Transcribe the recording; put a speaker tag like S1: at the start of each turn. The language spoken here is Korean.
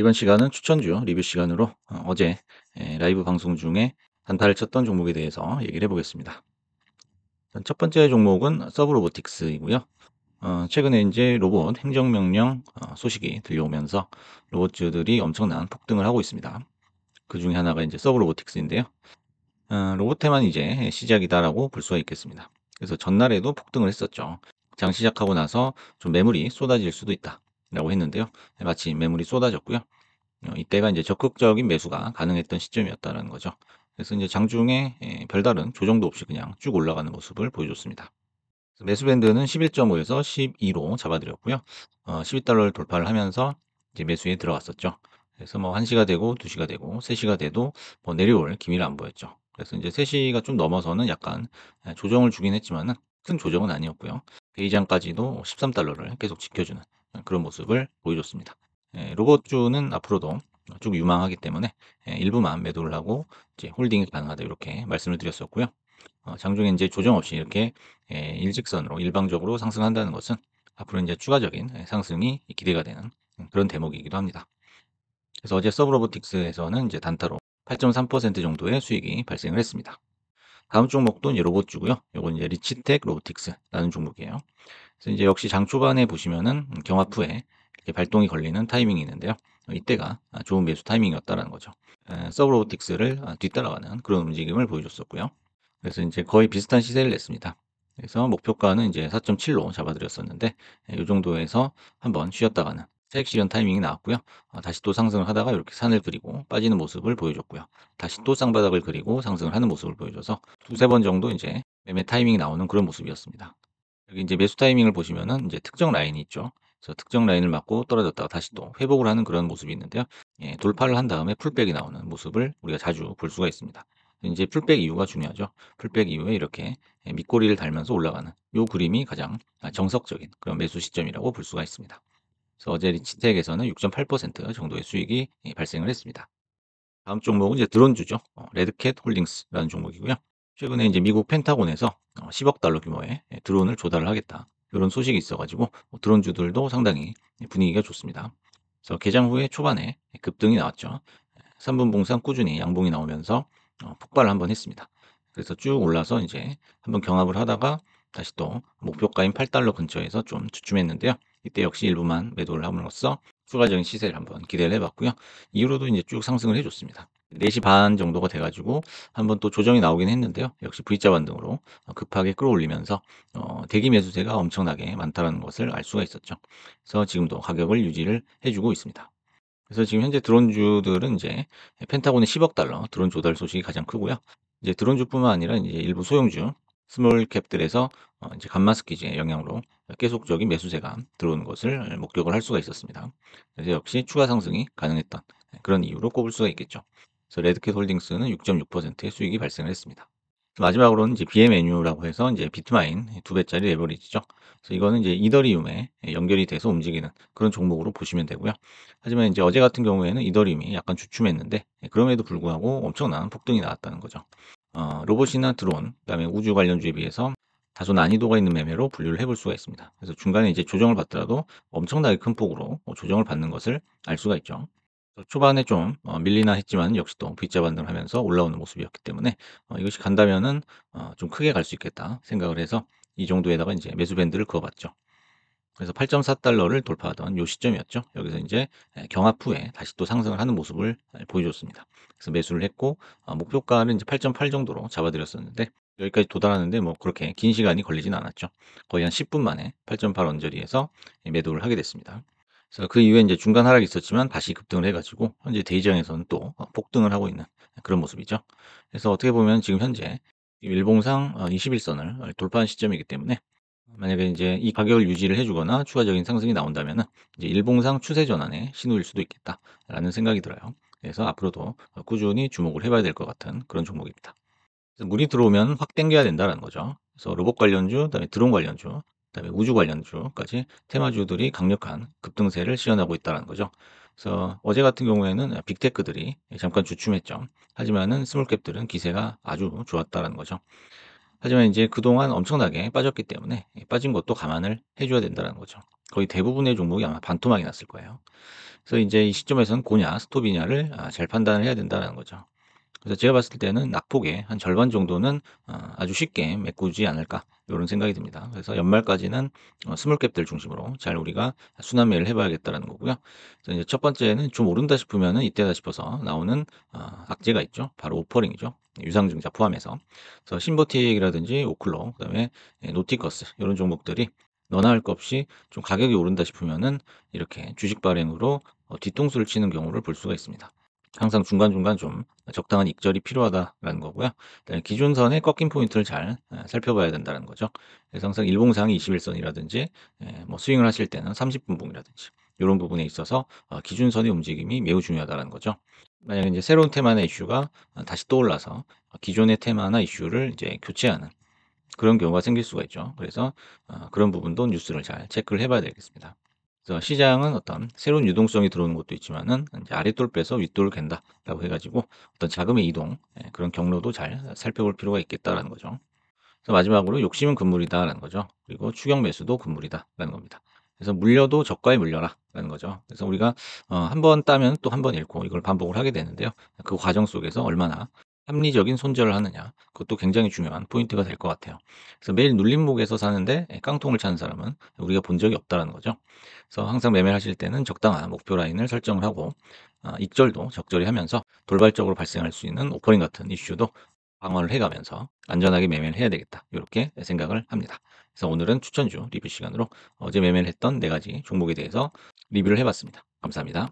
S1: 이번 시간은 추천주 리뷰 시간으로 제 라이브 방송 중에 단타를 쳤던 종목에 대해서 얘기를 해보겠습니다. 첫 번째 종목은 서브로보틱스이고요. 최근에 이제 로봇 행정명령 소식이 들려오면서 로봇주들이 엄청난 폭등을 하고 있습니다. 그 중에 하나가 이제 서브로보틱스인데요. 로봇테만 이제 시작이다라고 볼 수가 있겠습니다. 그래서 전날에도 폭등을 했었죠. 장 시작하고 나서 좀 매물이 쏟아질 수도 있다라고 했는데요. 마침 매물이 쏟아졌고요. 이때가 이제 적극적인 매수가 가능했던 시점이었다는 거죠. 그래서 이제 장중에 별다른 조정도 없이 그냥 쭉 올라가는 모습을 보여줬습니다. 매수 밴드는 11.5에서 12로 잡아드렸고요. 12달러를 돌파를 하면서 이제 매수에 들어갔었죠. 그래서 뭐 1시가 되고 2시가 되고 3시가 돼도 뭐 내려올 기미를 안 보였죠. 그래서 이제 3시가 좀 넘어서는 약간 조정을 주긴 했지만은 큰 조정은 아니었고요. 대이장까지도 13달러를 계속 지켜주는 그런 모습을 보여줬습니다. 로봇주는 앞으로도 쭉 유망하기 때문에 일부만 매도를 하고 이제 홀딩이 가능하다 이렇게 말씀을 드렸었고요. 장중에 이제 조정 없이 이렇게 일직선으로 일방적으로 상승한다는 것은 앞으로 이제 추가적인 상승이 기대가 되는 그런 대목이기도 합니다. 그래서 어제 서브로보틱스에서는 이제 단타로 8.3% 정도의 수익이 발생을 했습니다. 다음 종목도 이제 로봇주고요. 요건 이제 리치텍 로보틱스라는 종목이에요. 그래서 이제 역시 장 초반에 보시면은 경합 후에 이렇게 발동이 걸리는 타이밍이 있는데요. 이때가 좋은 매수 타이밍이었다라는 거죠. 서브로보틱스를 뒤따라가는 그런 움직임을 보여줬었고요. 그래서 이제 거의 비슷한 시세를 냈습니다. 그래서 목표가는 이제 4.7로 잡아드렸었는데 이 정도에서 한번 쉬었다가는 차익 실현 타이밍이 나왔고요. 다시 또 상승을 하다가 이렇게 산을 그리고 빠지는 모습을 보여줬고요. 다시 또 쌍바닥을 그리고 상승을 하는 모습을 보여줘서 두세 번 정도 이제 매매 타이밍이 나오는 그런 모습이었습니다. 여기 이제 매수 타이밍을 보시면은 이제 특정 라인이 있죠. 그래서 특정 라인을 맞고 떨어졌다가 다시 또 회복을 하는 그런 모습이 있는데요. 돌파를 한 다음에 풀백이 나오는 모습을 우리가 자주 볼 수가 있습니다. 이제 풀백 이후가 중요하죠. 풀백 이후에 이렇게 밑꼬리를 달면서 올라가는 요 그림이 가장 정석적인 그런 매수 시점이라고 볼 수가 있습니다. 그래서 어제 리치텍에서는 6.8% 정도의 수익이 발생을 했습니다. 다음 종목은 이제 드론주죠. 레드캣 홀딩스라는 종목이고요. 최근에 이제 미국 펜타곤에서 10억 달러 규모의 드론을 조달을 하겠다. 이런 소식이 있어가지고 드론주들도 상당히 분위기가 좋습니다. 그래서 개장 후에 초반에 급등이 나왔죠. 3분 봉상 꾸준히 양봉이 나오면서 폭발을 한번 했습니다. 그래서 쭉 올라서 이제 한번 경합을 하다가 다시 또 목표가인 8달러 근처에서 좀 주춤했는데요. 이때 역시 일부만 매도를 함으로써 추가적인 시세를 한번 기대를 해봤고요. 이후로도 이제 쭉 상승을 해줬습니다. 4시 반 정도가 돼가지고 한번 또 조정이 나오긴 했는데요. 역시 V자 반등으로 급하게 끌어올리면서 대기 매수세가 엄청나게 많다는 것을 알 수가 있었죠. 그래서 지금도 가격을 유지를 해주고 있습니다. 그래서 지금 현재 드론주들은 이제 펜타곤의 10억 달러 드론 조달 소식이 가장 크고요. 이제 드론주뿐만 아니라 이제 일부 소형주, 스몰 캡들에서 이제 감마스키즈의 영향으로 계속적인 매수세가 들어오는 것을 목격을 할 수가 있었습니다. 그래서 역시 추가 상승이 가능했던 그런 이유로 꼽을 수가 있겠죠. 그래서 레드캣 홀딩스는 6.6%의 수익이 발생을 했습니다. 마지막으로는 이제 BMNU라고 해서 이제 비트마인 2배짜리 레버리지죠. 그래서 이거는 이제 이더리움에 연결이 돼서 움직이는 그런 종목으로 보시면 되고요. 하지만 이제 어제 같은 경우에는 이더리움이 약간 주춤했는데 그럼에도 불구하고 엄청난 폭등이 나왔다는 거죠. 로봇이나 드론, 그다음에 우주 관련주에 비해서 다소 난이도가 있는 매매로 분류를 해볼 수가 있습니다. 그래서 중간에 이제 조정을 받더라도 엄청나게 큰 폭으로 조정을 받는 것을 알 수가 있죠. 초반에 좀 밀리나 했지만 역시 또 V자 반등을 하면서 올라오는 모습이었기 때문에 이것이 간다면은 좀 크게 갈 수 있겠다 생각을 해서 이 정도에다가 이제 매수 밴드를 그어봤죠. 그래서 8.4달러를 돌파하던 요 시점이었죠. 여기서 이제 경합 후에 다시 또 상승을 하는 모습을 보여줬습니다. 그래서 매수를 했고 목표가는 이제 8.8 정도로 잡아드렸었는데 여기까지 도달하는데 뭐 그렇게 긴 시간이 걸리진 않았죠. 거의 한 10분 만에 8.8 언저리에서 매도를 하게 됐습니다. 그래서 그 이후에 이제 중간 하락이 있었지만 다시 급등을 해가지고 현재 대기장에서는 또 폭등을 하고 있는 그런 모습이죠. 그래서 어떻게 보면 지금 현재 일봉상 21선을 돌파한 시점이기 때문에 만약에 이제 이 가격을 유지를 해주거나 추가적인 상승이 나온다면은 이제 일봉상 추세 전환의 신호일 수도 있겠다라는 생각이 들어요. 그래서 앞으로도 꾸준히 주목을 해봐야 될 것 같은 그런 종목입니다. 그래서 물이 들어오면 확 땡겨야 된다는 거죠. 그래서 로봇 관련주, 그다음에 드론 관련주, 그다음에 우주 관련주까지 테마주들이 강력한 급등세를 시현하고 있다는 거죠. 그래서 어제 같은 경우에는 빅테크들이 잠깐 주춤했죠. 하지만은 스몰캡들은 기세가 아주 좋았다는 거죠. 하지만 이제 그동안 엄청나게 빠졌기 때문에 빠진 것도 감안을 해 줘야 된다는 거죠. 거의 대부분의 종목이 아마 반토막이 났을 거예요. 그래서 인제 이 시점에서는 고냐 스톱이냐를 잘 판단을 해야 된다는 거죠. 그래서 제가 봤을 때는 낙폭의 한 절반 정도는 아주 쉽게 메꾸지 않을까 요런 생각이 듭니다. 그래서 연말까지는 스몰 캡들 중심으로 잘 우리가 순환 매를 해 봐야겠다라는 거고요. 그래서 이제 첫 번째는 좀 오른다 싶으면은 이때다 싶어서 나오는 악재가 있죠. 바로 오퍼링이죠. 유상증자 포함해서. 그래서 신버틱이라든지 오클로 그다음에 노티커스 요런 종목들이 너나 할 것 없이 좀 가격이 오른다 싶으면은 이렇게 주식 발행으로 뒤통수를 치는 경우를 볼 수가 있습니다. 항상 중간중간 좀 적당한 익절이 필요하다라는 거고요. 그다음에 기준선의 꺾인 포인트를 잘 살펴봐야 된다는 거죠. 그래서 항상 일봉상 21선이라든지 뭐 스윙을 하실 때는 30분 봉이라든지 요런 부분에 있어서 기준선의 움직임이 매우 중요하다는 거죠. 만약에 인제 새로운 테마나 이슈가 다시 떠올라서 기존의 테마나 이슈를 이제 교체하는 그런 경우가 생길 수가 있죠. 그래서 그런 부분도 뉴스를 잘 체크를 해 봐야 되겠습니다. 그래서 시장은 어떤 새로운 유동성이 들어오는 것도 있지만은 인제 아랫돌 빼서 윗돌을 갠다라고 해 가지고 어떤 자금의 이동 그런 경로도 잘 살펴볼 필요가 있겠다라는 거죠. 그래서 마지막으로 "욕심은 금물이다."라는 거죠. 그리고 "추격 매수도 금물이다."라는 겁니다. 그래서 "물려도 저가에 물려라."라는 거죠. 그래서 우리가 한 번 따면 또 한 번 잃고 이걸 반복을 하게 되는데요. 그 과정 속에서 얼마나 합리적인 손절을 하느냐 그것도 굉장히 중요한 포인트가 될 것 같아요. 그래서 매일 눌림목에서 사는데 깡통을 차는 사람은 우리가 본 적이 없다라는 거죠. 그래서 항상 매매를 하실 때는 적당한 목표 라인을 설정을 하고 익절도 적절히 하면서 돌발적으로 발생할 수 있는 오퍼닝 같은 이슈도 방어를 해 가면서 '안전하게 매매를 해야 되겠다.' 요렇게 생각을 합니다. 그래서 오늘은 추천주 리뷰 시간으로 어제 매매를 했던 4 가지 종목에 대해서 리뷰를 해 봤습니다. 감사합니다.